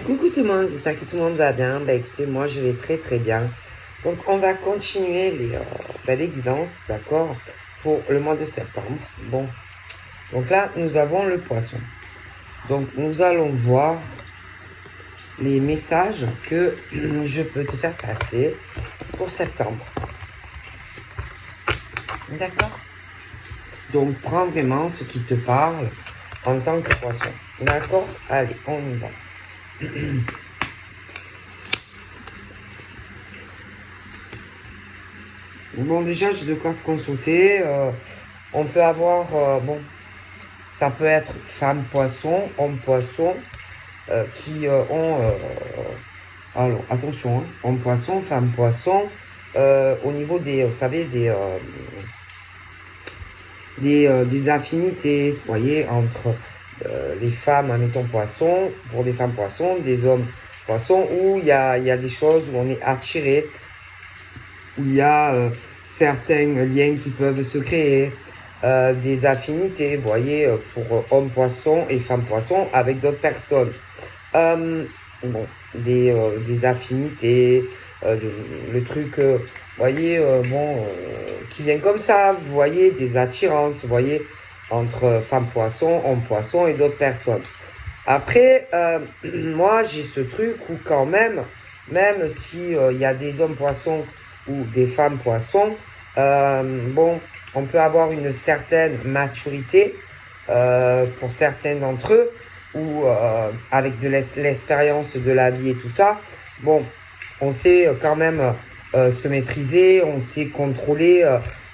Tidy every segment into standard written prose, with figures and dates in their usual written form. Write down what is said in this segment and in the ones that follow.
Coucou tout le monde, j'espère que tout le monde va bien. Écoutez, moi je vais très très bien. Donc on va continuer les guidances, d'accord, pour le mois de septembre. Bon, donc là nous avons le poisson. Donc nous allons voir les messages que je peux te faire passer pour septembre. D'accord? Donc prends vraiment ce qui te parle en tant que poisson. D'accord? Allez, on y va. Bon, déjà, j'ai de quoi te consulter. On peut avoir, ça peut être femme poisson, homme poisson, qui ont, alors attention, hein, homme poisson, femme poisson, au niveau des, vous savez, des affinités, vous voyez, entre les femmes, admettons poisson, pour des femmes poissons, des hommes poissons, où il y a des choses où on est attiré, où il y a certains liens qui peuvent se créer, des affinités, vous voyez, pour hommes poissons et femmes poissons avec d'autres personnes. Bon, des affinités, le truc, vous voyez, qui vient comme ça, vous voyez, des attirances, vous voyez, entre femmes poissons, hommes poissons et d'autres personnes. Après, moi, j'ai ce truc où quand même si il y a des hommes poissons ou des femmes poissons, on peut avoir une certaine maturité pour certains d'entre eux, ou avec de l'expérience de la vie et tout ça, bon, on sait quand même se maîtriser, on sait contrôler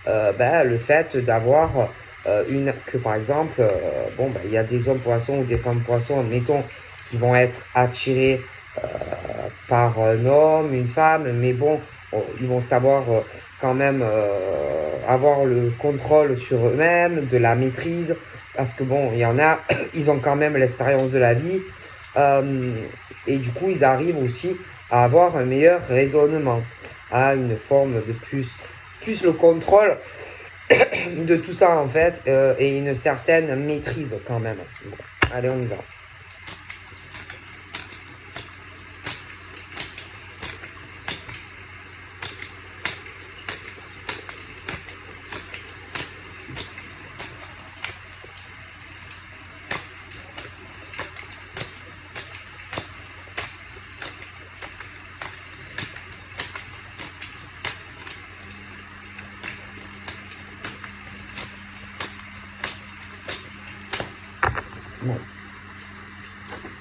le fait d'avoir que par exemple, il y a des hommes poissons ou des femmes poissons, admettons, qui vont être attirés par un homme, une femme, mais bon, ils vont savoir quand même avoir le contrôle sur eux-mêmes, de la maîtrise, parce que bon, il y en a, ils ont quand même l'expérience de la vie, et du coup, ils arrivent aussi à avoir un meilleur raisonnement, à une forme de plus le contrôle de tout ça en fait, et une certaine maîtrise quand même. Bon, allez, on y va. Bon.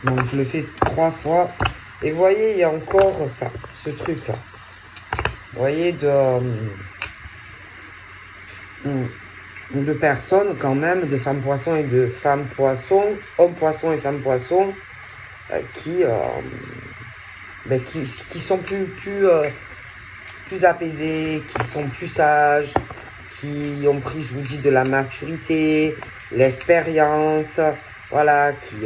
Donc je le fais 3 fois. Et vous voyez, il y a encore ça, ce truc-là. Vous voyez, de personnes quand même, de femmes poissons et de femmes poissons, hommes poissons et femmes poissons, qui sont plus apaisés, qui sont plus sages, qui ont pris, je vous dis, de la maturité, l'expérience, voilà, qui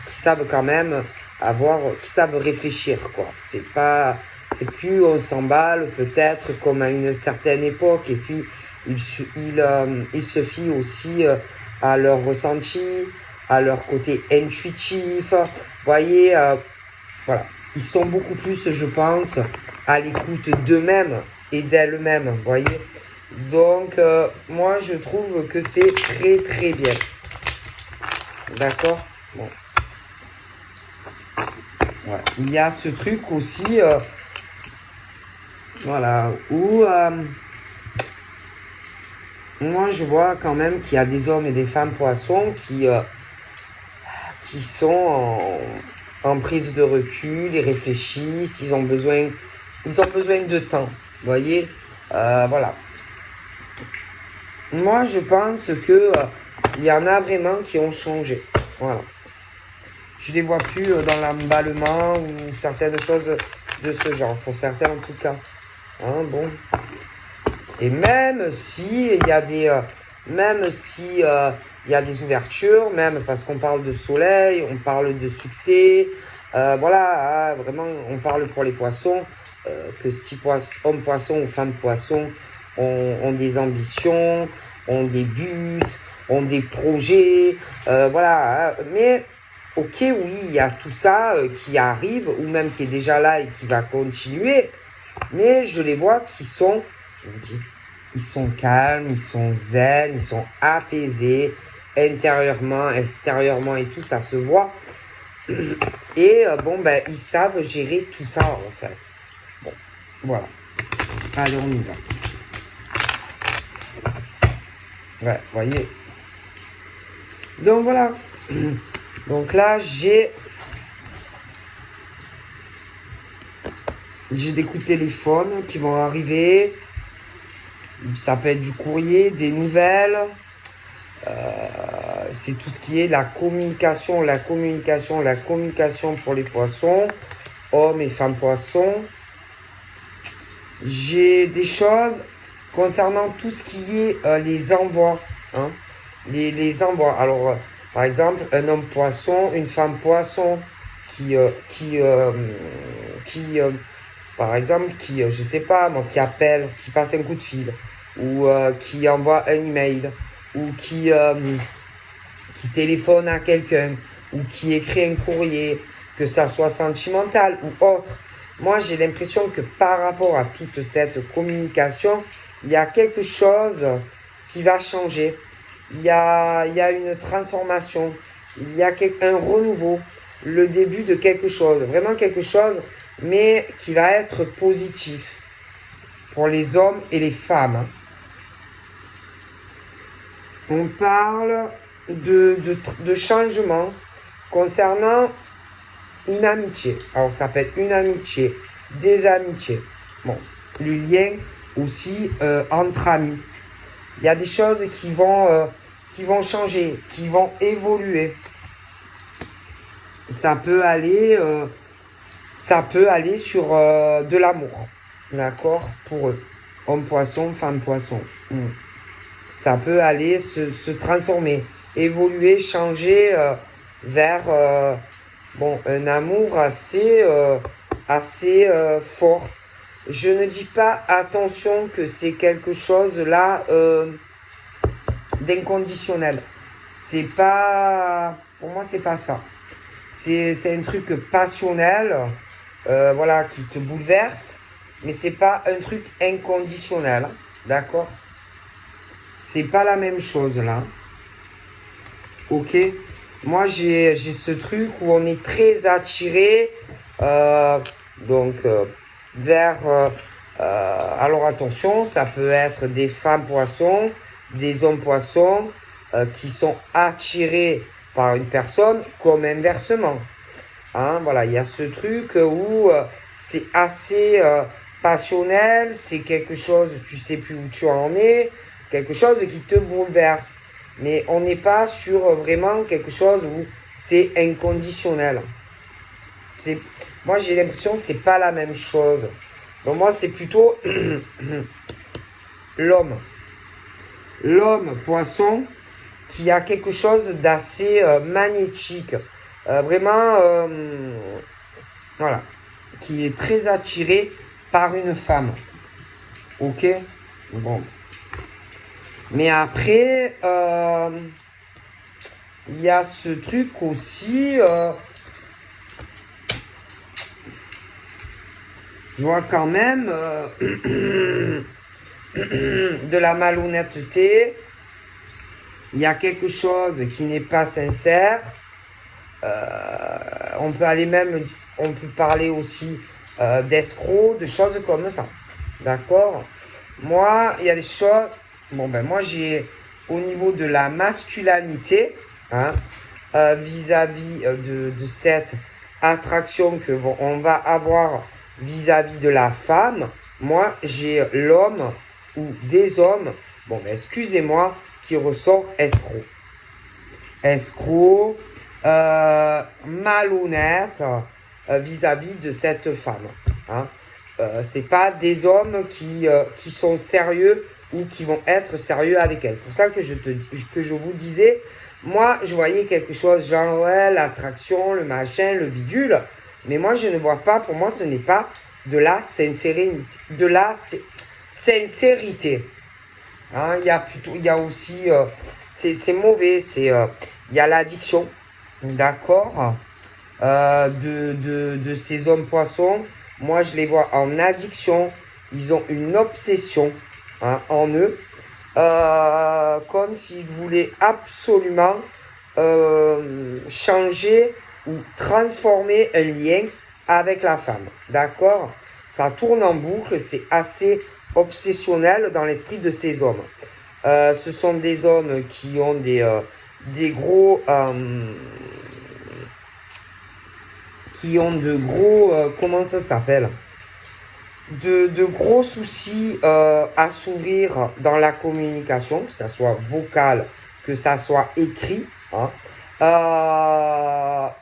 savent quand même qui savent réfléchir, quoi. C'est plus on s'emballe peut-être comme à une certaine époque, et puis ils se fient aussi à leur ressenti, à leur côté intuitif, vous voyez, voilà. Ils sont beaucoup plus, je pense, à l'écoute d'eux-mêmes et d'elles-mêmes, vous voyez. Donc, moi, je trouve que c'est très, très bien. D'accord? Bon. Voilà. Il y a ce truc aussi, voilà, où moi, je vois quand même qu'il y a des hommes et des femmes poissons qui sont en prise de recul, ils réfléchissent, ils ont besoin de temps, vous voyez, voilà. Moi, je pense que il y en a vraiment qui ont changé, voilà. Je les vois plus dans l'emballement ou certaines choses de ce genre, pour certains en tout cas. Hein, bon. Et même si il y a il y a des ouvertures, même parce qu'on parle de soleil, on parle de succès, voilà, vraiment, on parle pour les poissons, que si hommes poissons ou femmes poissons ont des ambitions, ont des buts, ont des projets, voilà, mais ok, oui, il y a tout ça qui arrive, ou même qui est déjà là et qui va continuer, mais je les vois qui sont, je vous dis, ils sont calmes, ils sont zen, ils sont apaisés, intérieurement, extérieurement et tout, ça se voit. Et bon, ben, ils savent gérer tout ça, en fait. Bon, voilà. Allez, on y va. Ouais, voyez. Donc, voilà. Donc là, j'ai des coups de téléphone qui vont arriver. Ça peut être du courrier, des nouvelles. C'est tout ce qui est la communication pour les poissons, hommes et femmes poissons. J'ai des choses concernant tout ce qui est les envois. Hein, les envois. Alors, par exemple, un homme poisson, une femme poisson qui par exemple, je sais pas, moi, qui appelle, qui passe un coup de fil, ou qui envoie un email, ou qui téléphone à quelqu'un, ou qui écrit un courrier, que ça soit sentimental ou autre. Moi, j'ai l'impression que par rapport à toute cette communication, il y a quelque chose qui va changer. Il y a une transformation, il y a un renouveau, le début de quelque chose, vraiment quelque chose, mais qui va être positif pour les hommes et les femmes. On parle de changement concernant une amitié. Alors, ça peut être une amitié, des amitiés. Bon, les liens aussi entre amis. Il y a des choses qui vont changer, qui vont évoluer. Ça peut aller sur de l'amour, d'accord, pour eux. Homme poisson, femme poisson. Ça peut aller se transformer, évoluer, changer vers un amour assez fort. Je ne dis pas, attention, que c'est quelque chose là d'inconditionnel. C'est pas, pour moi, c'est pas ça. C'est un truc passionnel, voilà, qui te bouleverse, mais c'est pas un truc inconditionnel, d'accord? C'est pas la même chose là. Ok? Moi, j'ai ce truc où on est très attiré, vers... alors attention, ça peut être des femmes poissons, des hommes poissons qui sont attirés par une personne comme inversement. Hein, voilà, il y a ce truc où c'est assez passionnel, c'est quelque chose, tu sais plus où tu en es, quelque chose qui te bouleverse. Mais on n'est pas sur vraiment quelque chose où c'est inconditionnel. Moi, j'ai l'impression que c'est pas la même chose. Donc moi, c'est plutôt l'homme. L'homme poisson qui a quelque chose d'assez magnétique. Vraiment, voilà. Qui est très attiré par une femme. Ok? Bon. Mais après, il y a ce truc aussi. Je vois quand même de la malhonnêteté. Il y a quelque chose qui n'est pas sincère. On peut parler aussi d'escrocs, de choses comme ça. D'accord? Moi, il y a des choses. Bon, ben moi, j'ai au niveau de la masculinité, hein, vis-à-vis de cette attraction que on va avoir vis-à-vis de la femme. Moi, j'ai l'homme ou des hommes, bon, ben, excusez-moi, qui ressort escroc. Escroc, malhonnête vis-à-vis de cette femme. Hein. C'est pas des hommes qui sont sérieux ou qui vont être sérieux avec elle. C'est pour ça que je vous disais, moi, je voyais quelque chose genre, ouais, l'attraction, le machin, le bidule. Mais moi, je ne vois pas, pour moi, ce n'est pas de la sincérité. De la sincérité. Hein, il y a aussi, c'est mauvais, il y a l'addiction. d'accord, de ces hommes poissons. Moi, je les vois en addiction. Ils ont une obsession, hein, en eux. Comme s'ils voulaient absolument changer ou transformer un lien avec la femme. D'accord? Ça tourne en boucle, c'est assez obsessionnel dans l'esprit de ces hommes. Ce sont des hommes qui ont des gros... qui ont de gros... comment ça s'appelle? De gros soucis à s'ouvrir dans la communication, que ça soit vocal, que ça soit écrit, hein.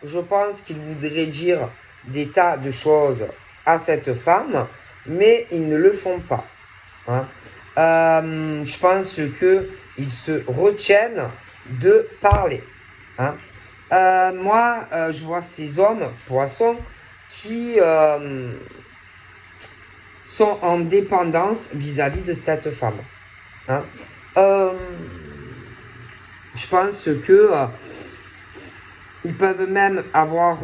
Je pense qu'ils voudraient dire des tas de choses à cette femme, mais ils ne le font pas, hein. Je pense qu'ils se retiennent de parler, hein. Moi, je vois ces hommes poissons qui sont en dépendance vis-à-vis de cette femme, hein. Je pense que ils peuvent même avoir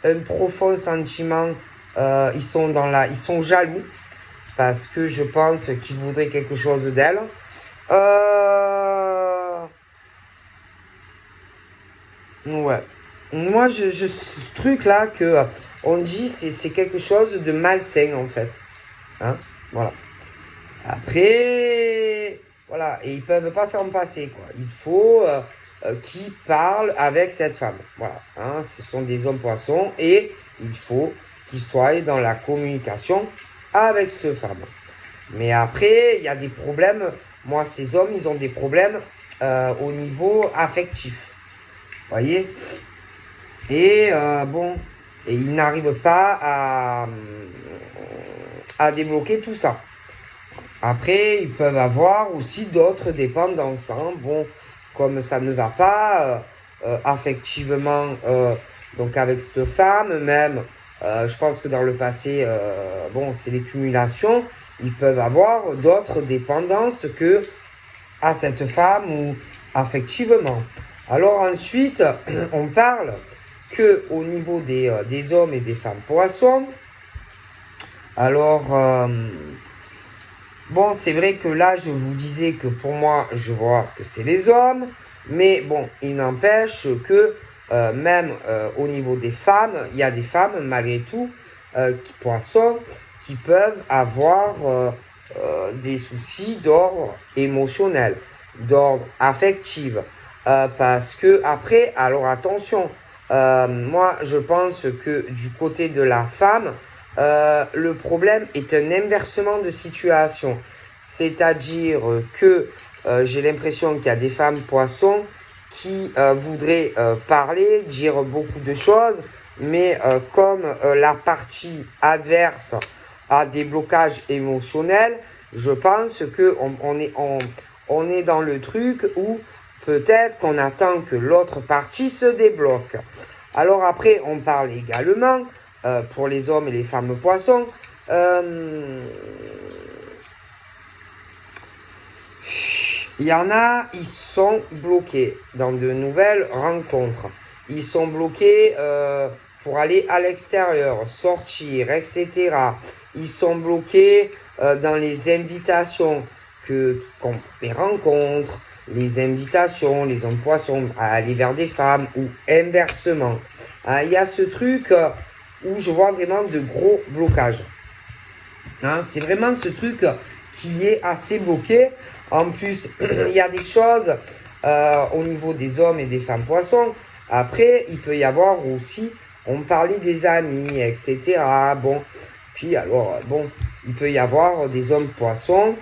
un profond sentiment. Ils sont jaloux parce que je pense qu'ils voudraient quelque chose d'elle. Ouais. Moi, ce truc-là que on dit, c'est quelque chose de malsain en fait, hein. Voilà. Après, voilà, et ils peuvent pas s'en passer, quoi. Il faut qu'ils parlent avec cette femme. Voilà, hein, ce sont des hommes poissons et il faut qu'ils soient dans la communication avec cette femme. Mais après, il y a des problèmes. Moi, ces hommes, ils ont des problèmes au niveau affectif. Vous voyez? Et bon, et ils n'arrivent pas à débloquer tout ça. Après, ils peuvent avoir aussi d'autres dépendances, hein. Bon, comme ça ne va pas affectivement, donc avec cette femme, même, je pense que dans le passé, bon, c'est les cumulations. Ils peuvent avoir d'autres dépendances que à cette femme ou affectivement. Alors ensuite, on parle que au niveau des hommes et des femmes poissons. Alors, bon, c'est vrai que là, je vous disais que pour moi, je vois que c'est les hommes. Mais bon, il n'empêche que même au niveau des femmes, il y a des femmes, malgré tout, poissons, qui peuvent avoir des soucis d'ordre émotionnel, d'ordre affectif. Parce que après, alors attention, moi je pense que du côté de la femme, le problème est un inversement de situation. C'est-à-dire que j'ai l'impression qu'il y a des femmes poissons qui voudraient parler, dire beaucoup de choses, mais comme la partie adverse a des blocages émotionnels, je pense on est dans le truc où peut-être qu'on attend que l'autre partie se débloque. Alors après, on parle également pour les hommes et les femmes poissons. Il y en a, ils sont bloqués dans de nouvelles rencontres. Ils sont bloqués pour aller à l'extérieur, sortir, etc. Ils sont bloqués dans les invitations, les rencontres, les invitations, les hommes poissons à aller vers des femmes ou inversement. Il y a ce truc où je vois vraiment de gros blocages. Hein, c'est vraiment ce truc qui est assez bloqué. En plus, il y a des choses au niveau des hommes et des femmes poissons. Après, il peut y avoir aussi, on parlait des amis, etc. Bon, puis alors, bon, il peut y avoir des hommes poissons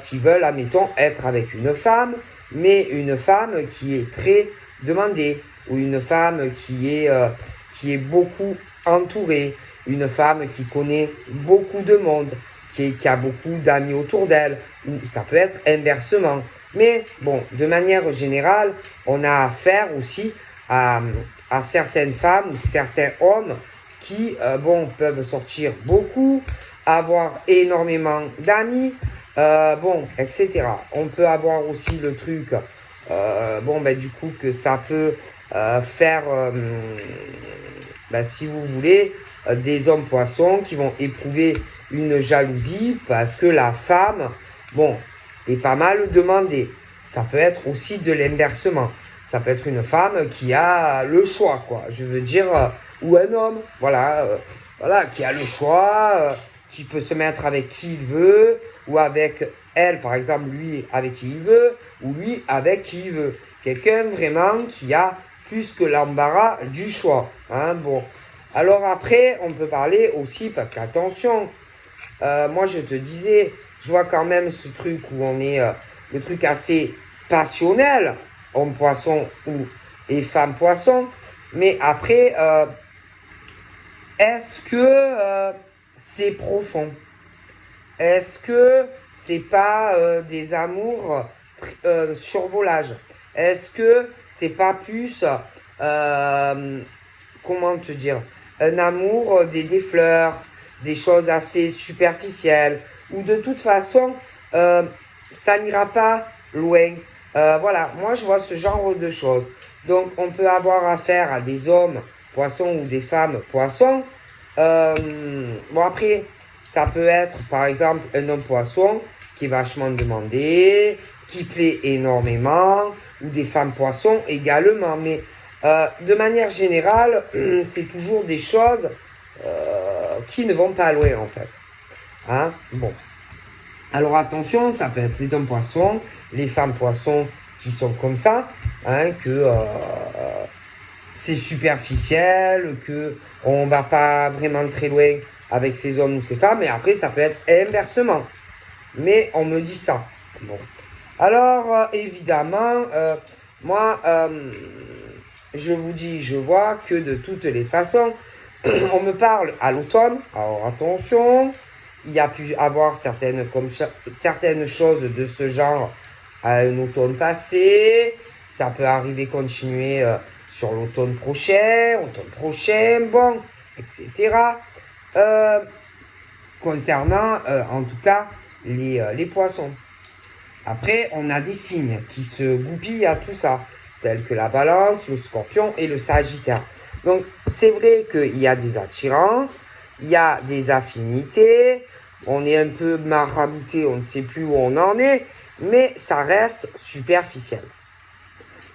qui veulent, admettons, être avec une femme, mais une femme qui est très demandée, ou une femme qui est beaucoup entourée, une femme qui connaît beaucoup de monde, qui a beaucoup d'amis autour d'elle, ou ça peut être inversement. Mais bon, de manière générale, on a affaire aussi à certaines femmes ou certains hommes qui, bon, peuvent sortir beaucoup, avoir énormément d'amis, bon, etc. On peut avoir aussi le truc, bon, ben du coup, que ça peut faire, si vous voulez, des hommes poissons qui vont éprouver une jalousie parce que la femme, bon, est pas mal demandée. Ça peut être aussi de l'inversement. Ça peut être une femme qui a le choix, quoi. Je veux dire, ou un homme, voilà, qui a le choix, qui peut se mettre avec qui il veut, ou avec elle, par exemple, lui avec qui il veut, ou lui avec qui il veut. Quelqu'un vraiment qui a plus que l'embarras du choix. Hein, bon. Alors après, on peut parler aussi, parce qu'attention, moi je te disais, je vois quand même ce truc où on est, le truc assez passionnel, homme poisson et femme poisson, mais après, est-ce que c'est profond? Est-ce que c'est pas des amours survolage? Est-ce que c'est pas plus, comment te dire, un amour, des flirts, des choses assez superficielles, ou de toute façon, ça n'ira pas loin. Voilà, moi je vois ce genre de choses. Donc on peut avoir affaire à des hommes poissons ou des femmes poissons. Bon après, ça peut être par exemple un homme poisson qui est vachement demandé, qui plaît énormément, ou des femmes poissons également. Mais de manière générale, c'est toujours des choses qui ne vont pas loin en fait. Hein? Bon. Alors attention, ça peut être les hommes poissons, les femmes poissons qui sont comme ça, hein, que c'est superficiel, que on va pas vraiment très loin avec ces hommes ou ces femmes, et après ça peut être inversement. Mais on me dit ça. Bon. Alors évidemment, moi, je vous dis, je vois que de toutes les façons, on me parle à l'automne. Alors attention, il y a pu avoir certaines choses de ce genre à un automne passé. Ça peut arriver continuer sur l'automne prochain, bon, etc. Concernant, en tout cas, les poissons. Après, on a des signes qui se goupillent à tout ça, tels que la balance, le scorpion et le sagittaire. Donc, c'est vrai qu'il y a des attirances, il y a des affinités, on est un peu marabouté, on ne sait plus où on en est, mais ça reste superficiel.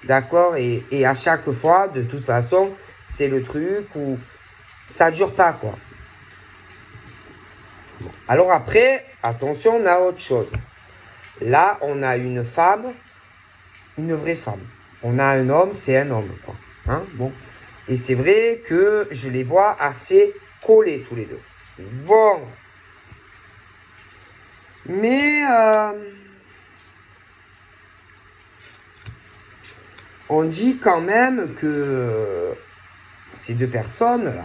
D'accord? Et à chaque fois, de toute façon, c'est le truc où ça ne dure pas, quoi. Bon. Alors après, attention, on a autre chose. Là, on a une femme, une vraie femme. On a un homme, c'est un homme, quoi. Hein? Bon. Et c'est vrai que je les vois assez collés tous les deux. Bon. Mais on dit quand même que ces deux personnes-là.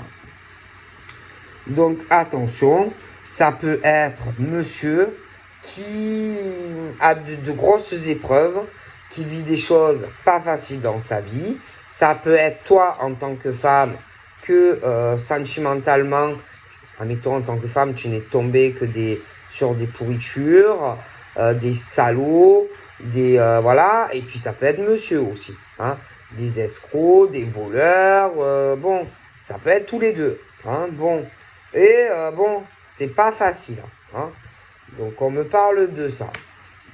Donc attention, ça peut être monsieur qui a de grosses épreuves, qui vit des choses pas faciles dans sa vie. Ça peut être toi en tant que femme que sentimentalement, admettons en tant que femme, tu n'es tombée que sur des pourritures, des salauds, voilà. Et puis ça peut être monsieur aussi, hein, des escrocs, des voleurs, bon, ça peut être tous les deux, hein, bon. Et bon, c'est pas facile, hein. Donc on me parle de ça.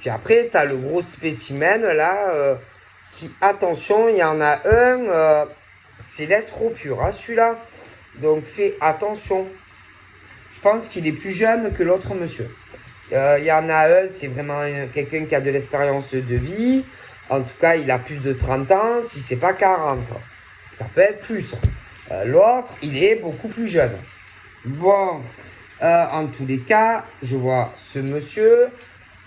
Puis après, tu as le gros spécimen là, qui, attention, il y en a un, c'est l'escroc pur, hein, celui-là. Donc fais attention. Je pense qu'il est plus jeune que l'autre monsieur. Il y en a un, c'est vraiment quelqu'un qui a de l'expérience de vie. En tout cas, il a plus de 30 ans, si c'est pas 40. Ça peut être plus. L'autre, il est beaucoup plus jeune. Bon, en tous les cas, je vois ce monsieur,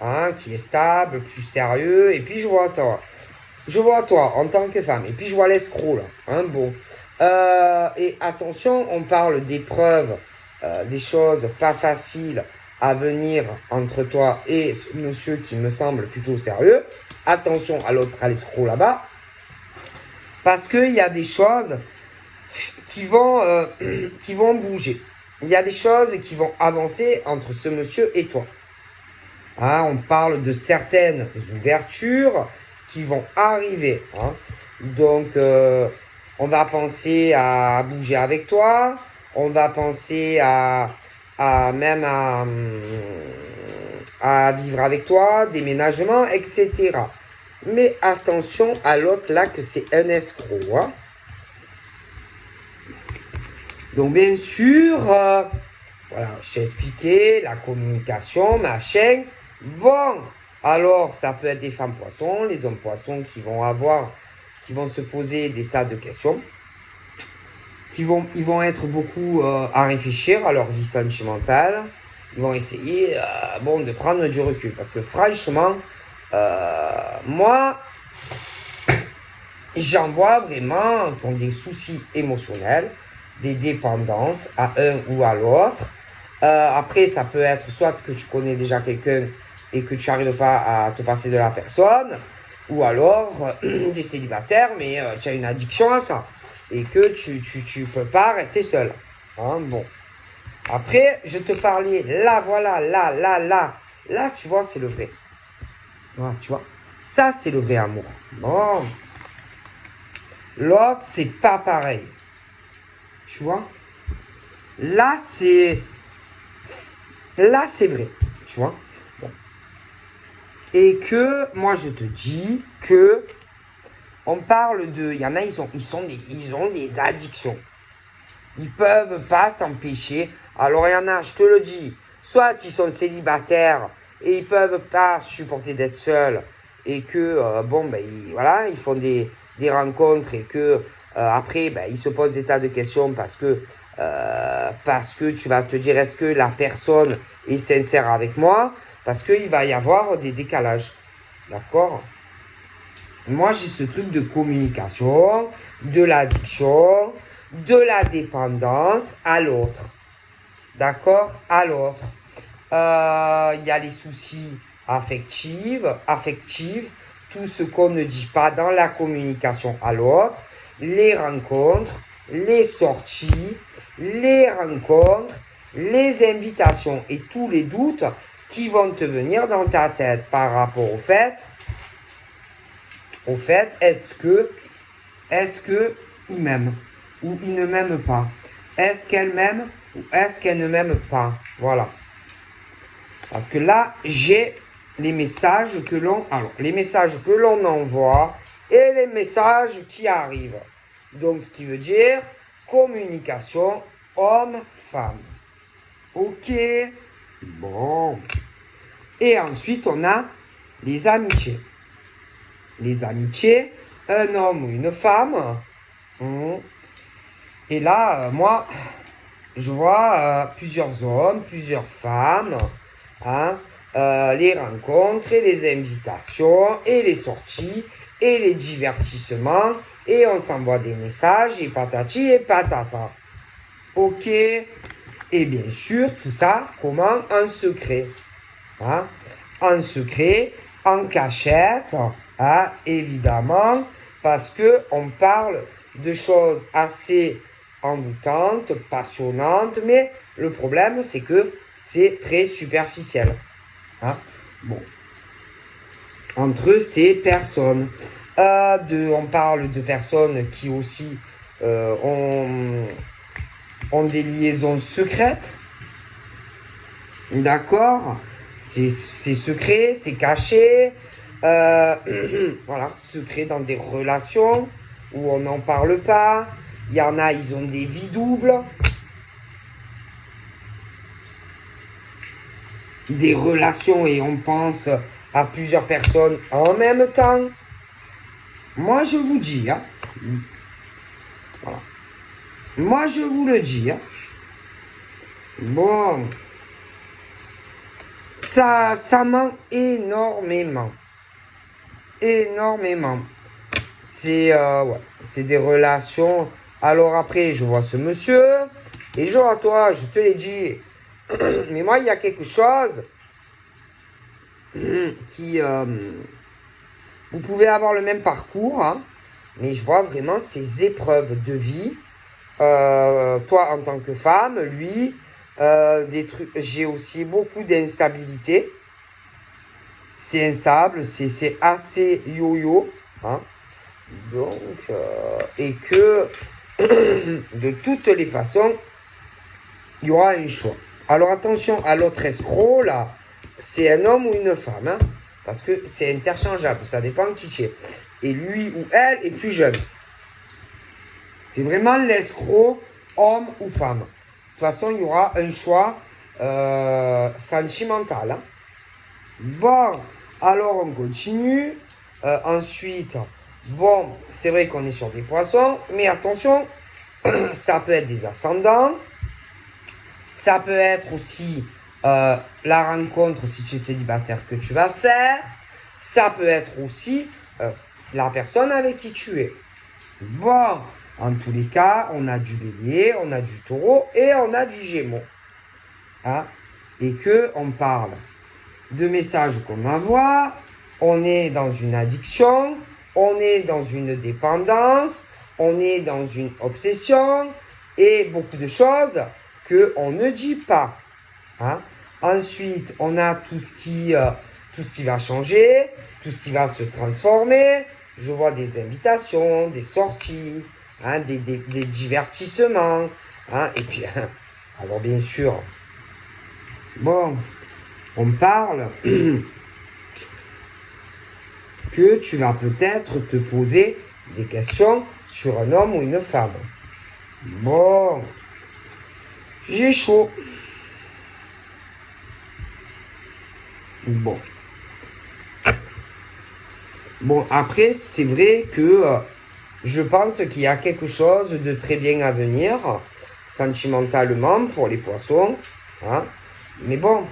hein, qui est stable, plus sérieux, et puis je vois toi. Je vois toi en tant que femme, et puis je vois l'escroc là, hein, bon. Et attention, on parle d'épreuves, des choses pas faciles à venir entre toi et ce monsieur qui me semble plutôt sérieux. Attention à l'escroc là-bas, parce qu'il y a des choses qui vont bouger. Il y a des choses qui vont avancer entre ce monsieur et toi. Hein, on parle de certaines ouvertures qui vont arriver. Hein. Donc, on va penser à bouger avec toi. On va penser même à vivre avec toi, déménagement, etc. Mais attention à l'autre là que c'est un escroc. Hein. Donc bien sûr, voilà, je t'ai expliqué la communication, machin. Bon, alors ça peut être des femmes poissons, les hommes poissons qui vont se poser des tas de questions, ils vont être beaucoup à réfléchir à leur vie sentimentale. Ils vont essayer, de prendre du recul. Parce que franchement, moi, j'en vois vraiment qui ont des soucis émotionnels, des dépendances à un ou à l'autre. Après, ça peut être soit que tu connais déjà quelqu'un et que tu n'arrives pas à te passer de la personne, ou alors des célibataires, mais tu as une addiction à ça et que tu peux pas rester seul. Hein, bon. Après, je te parlais, là, voilà, là, tu vois, c'est le vrai. Voilà, tu vois, ça, c'est le vrai amour. Bon. L'autre, c'est pas pareil. Tu vois, là, c'est vrai. Tu vois. Bon. Et que, moi, je te dis que on parle de, il y en a, ils ont des addictions. Ils peuvent pas s'empêcher. Alors il y en a, je te le dis, soit ils sont célibataires et ils peuvent pas supporter d'être seuls et que ils font des rencontres et que après ils se posent des tas de questions parce que tu vas te dire est-ce que la personne est sincère avec moi, parce qu'il va y avoir des décalages, d'accord? Moi, j'ai ce truc de communication, de l'addiction, de la dépendance à l'autre. D'accord? À l'autre. Il y a les soucis affectifs, tout ce qu'on ne dit pas dans la communication à l'autre, les rencontres, les sorties, les rencontres, les invitations et tous les doutes qui vont te venir dans ta tête par rapport au fait, est-ce que il m'aime ou il ne m'aime pas? Est-ce qu'elle m'aime ou est-ce qu'elle ne m'aime pas? Voilà. Parce que là, j'ai les messages que l'on envoie et les messages qui arrivent. Donc, ce qui veut dire communication homme-femme. Ok. Bon. Et ensuite, on a les amitiés. Les amitiés, un homme ou une femme. Et là, moi, je vois plusieurs hommes, plusieurs femmes, hein, les rencontres et les invitations et les sorties et les divertissements et on s'envoie des messages et patati et patata. Ok. Et bien sûr, tout ça, comment? En secret. Hein? En secret, en cachette, hein, évidemment, parce qu'on parle de choses assez envoûtantes, passionnantes, mais le problème, c'est que c'est très superficiel. Hein? Bon. Entre ces personnes. On parle de personnes qui aussi ont des liaisons secrètes. D'accord? C'est secret, c'est caché. Voilà, secret dans des relations où on n'en parle pas. Il y en a, ils ont des vies doubles. Des relations et on pense à plusieurs personnes en même temps. Moi, je vous dis, hein, voilà. Moi, je vous le dis, hein. Bon, ça ment énormément. Énormément. C'est des relations. Alors après, je vois ce monsieur. Et je vois toi, je te l'ai dit. Mais moi, il y a quelque chose qui... vous pouvez avoir le même parcours, hein, mais je vois vraiment ces épreuves de vie. Toi, en tant que femme, lui, des trucs. J'ai aussi beaucoup d'instabilité. C'est instable, c'est assez yo-yo. Hein. Donc, et que de toutes les façons, il y aura un choix. Alors attention à l'autre escroc, là, c'est un homme ou une femme, hein, parce que c'est interchangeable, ça dépend qui c'est. Et lui ou elle est plus jeune. C'est vraiment l'escroc, homme ou femme. De toute façon, il y aura un choix sentimental. Hein. Bon, alors on continue. Ensuite, bon, c'est vrai qu'on est sur des poissons, mais attention, ça peut être des ascendants. Ça peut être aussi la rencontre, si tu es célibataire, que tu vas faire. Ça peut être aussi la personne avec qui tu es. Bon, en tous les cas, on a du bélier, on a du taureau et on a du gémeaux. Hein? Et qu'on parle de messages qu'on envoie, on est dans une addiction, on est dans une dépendance, on est dans une obsession et beaucoup de choses qu'on ne dit pas. Hein? Ensuite, on a tout ce qui va changer, tout ce qui va se transformer. Je vois des invitations, des sorties, hein, des divertissements. Hein? Et puis, alors bien sûr, bon, on parle que tu vas peut-être te poser des questions sur un homme ou une femme. Bon, j'ai chaud. Bon. Bon, après, c'est vrai que je pense qu'il y a quelque chose de très bien à venir, sentimentalement, pour les poissons. Hein. Mais bon,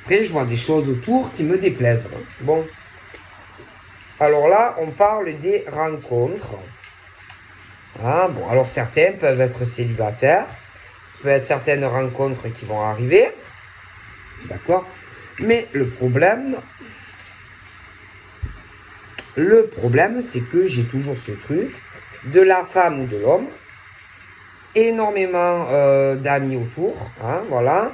après, je vois des choses autour qui me déplaisent. Hein. Bon. Alors là, on parle des rencontres. Hein. Bon, alors certains peuvent être célibataires. Ça peut être certaines rencontres qui vont arriver. D'accord? Mais le problème, c'est que j'ai toujours ce truc de la femme ou de l'homme, énormément d'amis autour, hein, voilà,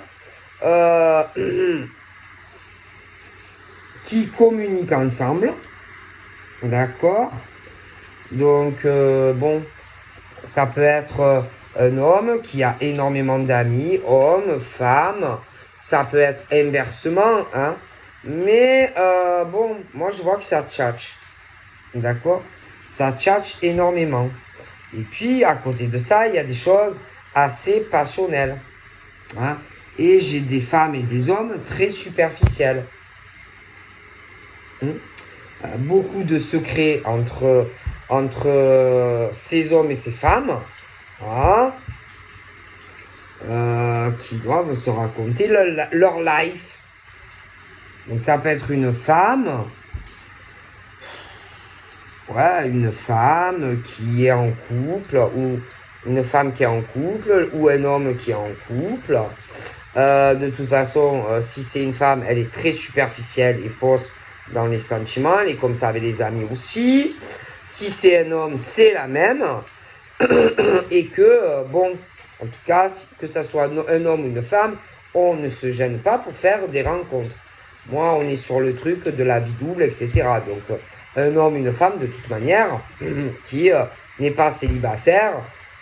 qui communiquent ensemble, d'accord. Donc, bon, ça peut être un homme qui a énormément d'amis, hommes, femmes. Ça peut être inversement, hein. Mais bon, moi je vois que ça tchatche. D'accord? Ça tchatche énormément. Et puis, à côté de ça, il y a des choses assez passionnelles. Hein. Et j'ai des femmes et des hommes très superficiels. Beaucoup de secrets entre ces hommes et ces femmes. Hein. Qui doivent se raconter leur life. Donc ça peut être une femme, une femme qui est en couple, ou une femme qui est en couple, ou un homme qui est en couple. De toute façon, si c'est une femme, elle est très superficielle et fausse dans les sentiments, elle est comme ça avec les amis aussi. Si c'est un homme, c'est la même. Et que, bon, en tout cas, que ce soit un homme ou une femme, on ne se gêne pas pour faire des rencontres. Moi, on est sur le truc de la vie double, etc. Donc, un homme, une femme, de toute manière, qui n'est pas célibataire,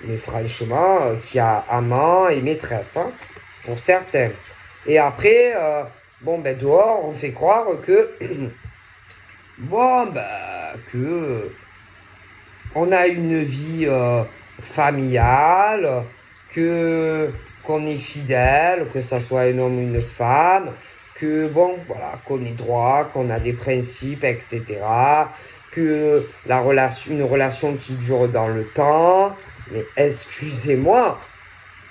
mais franchement, qui a amant et maîtresse, hein, pour certains. Et après, bon, ben dehors, on fait croire que, bon, ben, que on a une vie familiale, qu'on est fidèle, que ça soit un homme ou une femme, que bon, voilà, qu'on est droit, qu'on a des principes, etc. Que une relation qui dure dans le temps. Mais excusez-moi,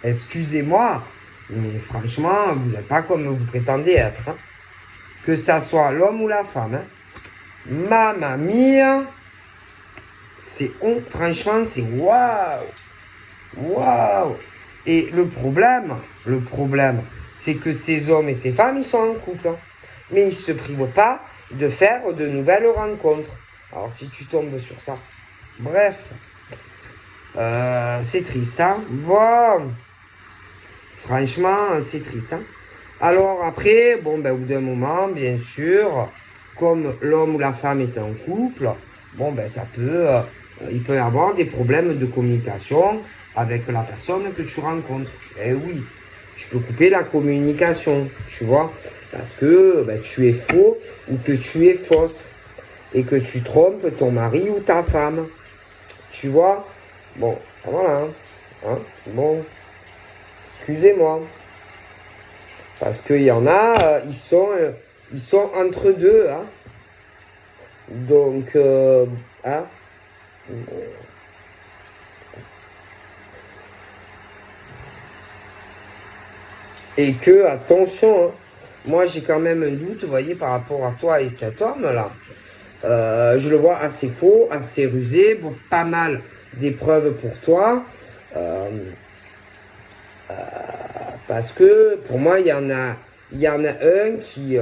mais franchement, vous n'êtes pas comme vous prétendez être. Hein. Que ça soit l'homme ou la femme. Hein. Mamma mia, franchement, c'est waouh. Waouh! Et le problème, c'est que ces hommes et ces femmes, ils sont en couple. Hein. Mais ils ne se privent pas de faire de nouvelles rencontres. Alors, si tu tombes sur ça. Bref. C'est triste, hein? Bon. Franchement, c'est triste, hein? Alors, après, bon, ben, au bout d'un moment, bien sûr, comme l'homme ou la femme est en couple, bon, ben ça peut, il peut y avoir des problèmes de communication avec la personne que tu rencontres. Eh oui, tu peux couper la communication, tu vois, parce que ben, tu es faux ou que tu es fausse et que tu trompes ton mari ou ta femme. Tu vois? Bon, voilà. Hein. Bon, excusez-moi. Parce qu'il y en a, ils sont entre deux. Hein. Donc, hein. Et que, attention, hein, moi j'ai quand même un doute, vous voyez, par rapport à toi et cet homme-là. Je le vois assez faux, assez rusé, bon, pas mal d'épreuves pour toi. Euh, parce que pour moi, il y en a un qui...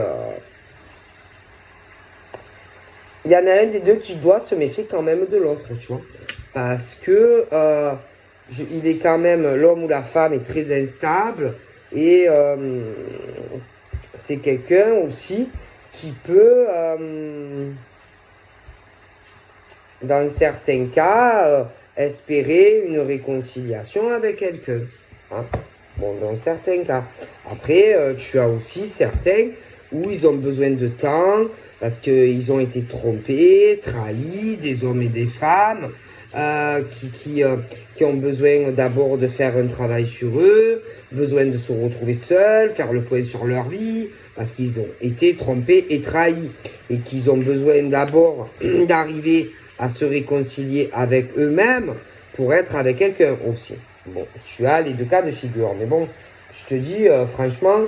il y en a un des deux qui doit se méfier quand même de l'autre, tu vois. Parce que il est quand même, l'homme ou la femme est très instable et c'est quelqu'un aussi qui peut, dans certains cas, espérer une réconciliation avec quelqu'un. Hein. Bon, dans certains cas. Après, tu as aussi certains où ils ont besoin de temps parce qu'ils ont été trompés, trahis, des hommes et des femmes qui ont besoin d'abord de faire un travail sur eux, besoin de se retrouver seuls, faire le point sur leur vie, parce qu'ils ont été trompés et trahis, et qu'ils ont besoin d'abord d'arriver à se réconcilier avec eux-mêmes pour être avec quelqu'un aussi. Bon, tu as les deux cas de figure, mais bon, je te dis, franchement,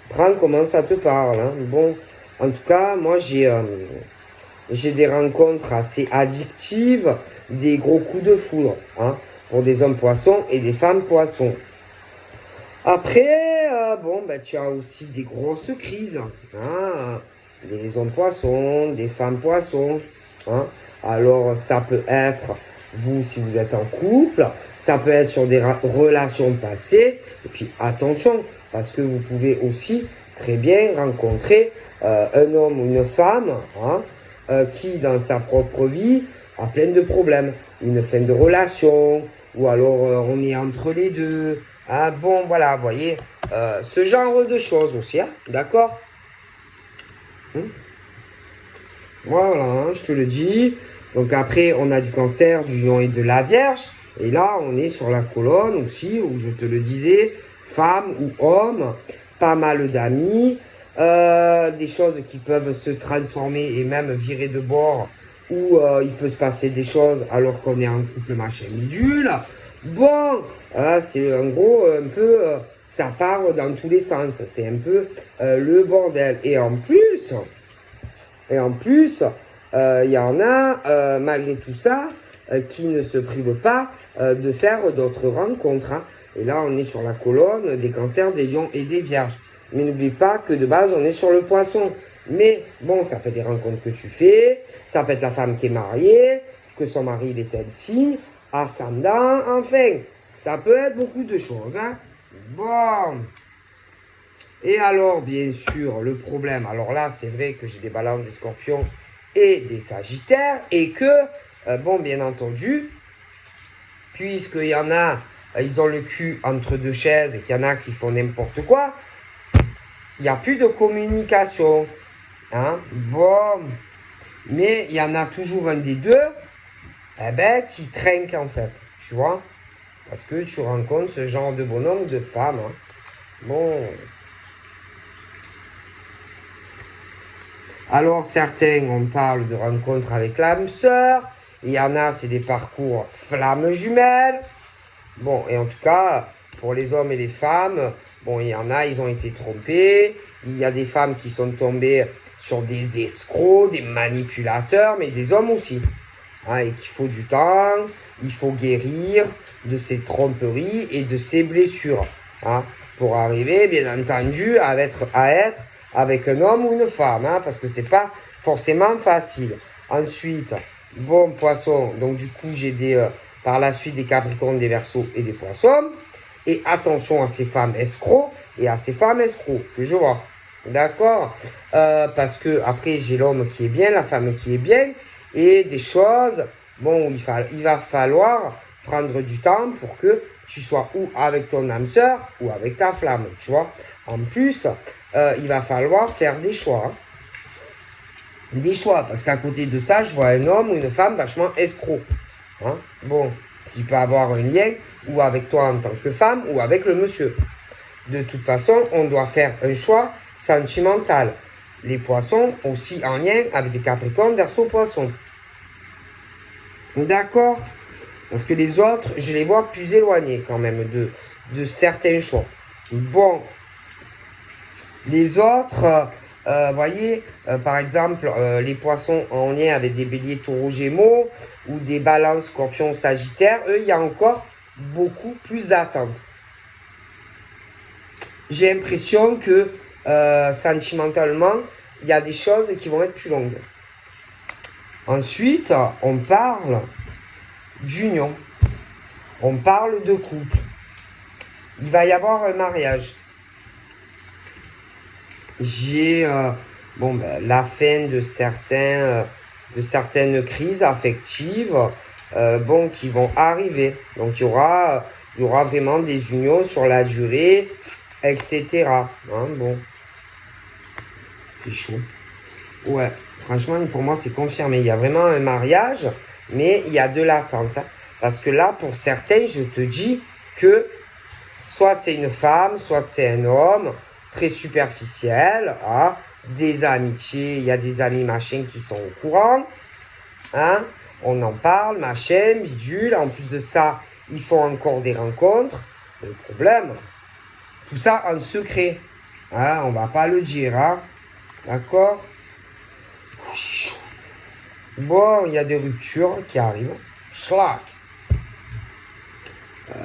prends comment ça te parle. Hein. Bon, en tout cas, moi, j'ai des rencontres assez addictives, des gros coups de foudre, hein, pour des hommes poissons et des femmes poissons. Après, bon, ben, tu as aussi des grosses crises, hein, des hommes poissons, des femmes poissons, hein. Alors, ça peut être, vous, si vous êtes en couple, ça peut être sur des relations passées, et puis attention, parce que vous pouvez aussi très bien rencontrer un homme ou une femme, hein, qui, dans sa propre vie, a plein de problèmes. Une fin de relation, ou alors on est entre les deux. Ah bon, voilà, vous voyez, ce genre de choses aussi, hein, d'accord? Voilà, hein, je te le dis. Donc après, on a du cancer, du lion et de la vierge. Et là, on est sur la colonne aussi, où je te le disais, femme ou homme, pas mal d'amis, des choses qui peuvent se transformer et même virer de bord, où il peut se passer des choses alors qu'on est en couple machin bidule. Bon, c'est en gros un peu, ça part dans tous les sens, c'est un peu le bordel. Et en plus, il y en a, malgré tout ça, qui ne se privent pas de faire d'autres rencontres. Hein. Et là, on est sur la colonne des cancers, des lions et des vierges. Mais n'oublie pas que de base, on est sur le poisson. Mais bon, ça peut être des rencontres que tu fais, ça peut être la femme qui est mariée, que son mari il est tel signe, ascendant, enfin. Ça peut être beaucoup de choses. Hein. Bon. Et alors, bien sûr, le problème, alors là, c'est vrai que j'ai des balances, des scorpions et des sagittaires, et que, bon, bien entendu, puisqu'il y en a, ils ont le cul entre deux chaises et qu'il y en a qui font n'importe quoi, il n'y a plus de communication. Hein? Bon, mais il y en a toujours un des deux, eh ben, qui trinque en fait, tu vois, parce que tu rencontres ce genre de bonhomme, de femme. Hein. Bon. Alors certains, on parle de rencontres avec l'âme sœur. Il y en a, c'est des parcours flammes jumelles. Bon, et en tout cas, pour les hommes et les femmes, bon, il y en a, ils ont été trompés. Il y a des femmes qui sont tombées sur des escrocs, des manipulateurs, mais des hommes aussi. Hein, et qu'il faut du temps, il faut guérir de ces tromperies et de ces blessures. Hein, pour arriver, bien entendu, à être avec un homme ou une femme, hein, parce que c'est pas forcément facile. Ensuite, bon, poisson, donc du coup, j'ai par la suite des capricornes, des verseaux et des poissons. Et attention à ces femmes escrocs et à ces femmes escrocs, que je vois. D'accord. Parce que après, j'ai l'homme qui est bien, la femme qui est bien. et des choses, bon, où il va falloir prendre du temps pour que tu sois ou avec ton âme sœur ou avec ta flamme, tu vois. En plus, il va falloir faire des choix. Hein. Des choix, parce qu'à côté de ça, je vois un homme ou une femme vachement escroc. Hein. Bon, qui peut avoir un lien ou avec toi en tant que femme ou avec le monsieur. De toute façon, on doit faire un choix sentimental. Les poissons aussi en lien avec des capricornes, verseau, poissons. D'accord? Parce que les autres, je les vois plus éloignés quand même de certains choix. Bon, les autres, voyez, par exemple, les poissons en lien avec des béliers, taureaux, gémeaux, ou des balances, scorpions, sagittaires, eux, il y a encore beaucoup plus d'attentes. J'ai l'impression que sentimentalement, il y a des choses qui vont être plus longues. Ensuite, on parle d'union. On parle de couple. Il va y avoir un mariage. J'ai la fin de certaines crises affectives qui vont arriver. Donc il y aura vraiment des unions sur la durée, etc. Hein, bon. C'est chaud. Ouais, franchement, pour moi, c'est confirmé. Il y a vraiment un mariage, mais il y a de l'attente. Hein, parce que là, pour certains, je te dis que soit c'est une femme, soit c'est un homme, très superficiel, hein, des amitiés, il y a des amis machin qui sont au courant, hein, on en parle, machin, bidule, en plus de ça, ils font encore des rencontres, le problème, tout ça en secret, hein, on va pas le dire, hein, d'accord? Bon, il y a des ruptures qui arrivent, schlag. Ouais.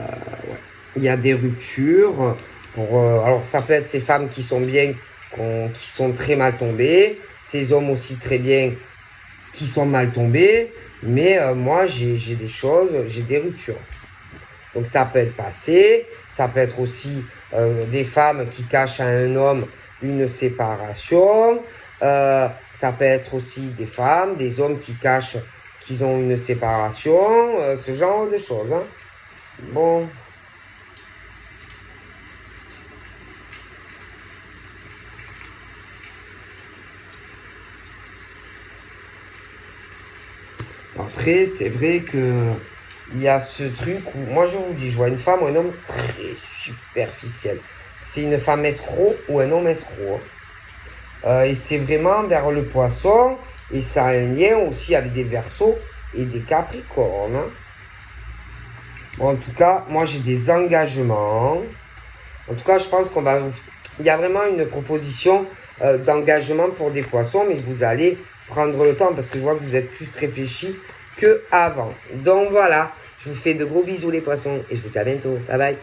Il y a des ruptures. Alors, ça peut être ces femmes qui sont bien, qui sont très mal tombées. Ces hommes aussi très bien, qui sont mal tombés. Mais moi, j'ai des choses, j'ai des ruptures. Donc, ça peut être passé. Ça peut être aussi des femmes qui cachent à un homme une séparation. Ça peut être aussi des femmes, des hommes qui cachent qu'ils ont une séparation. Ce genre de choses. Hein. Bon. Après, c'est vrai que il y a ce truc où, moi je vous dis, je vois une femme ou un homme très superficiel. C'est une femme escroc ou un homme escroc. Et c'est vraiment vers le poisson, et ça a un lien aussi avec des verseaux et des capricornes. Hein. Bon, en tout cas, moi j'ai des engagements. En tout cas, je pense il y a vraiment une proposition d'engagement pour des poissons, mais vous allez prendre le temps parce que je vois que vous êtes plus réfléchis qu'avant. Donc voilà, je vous fais de gros bisous les poissons et je vous dis à bientôt. Bye bye.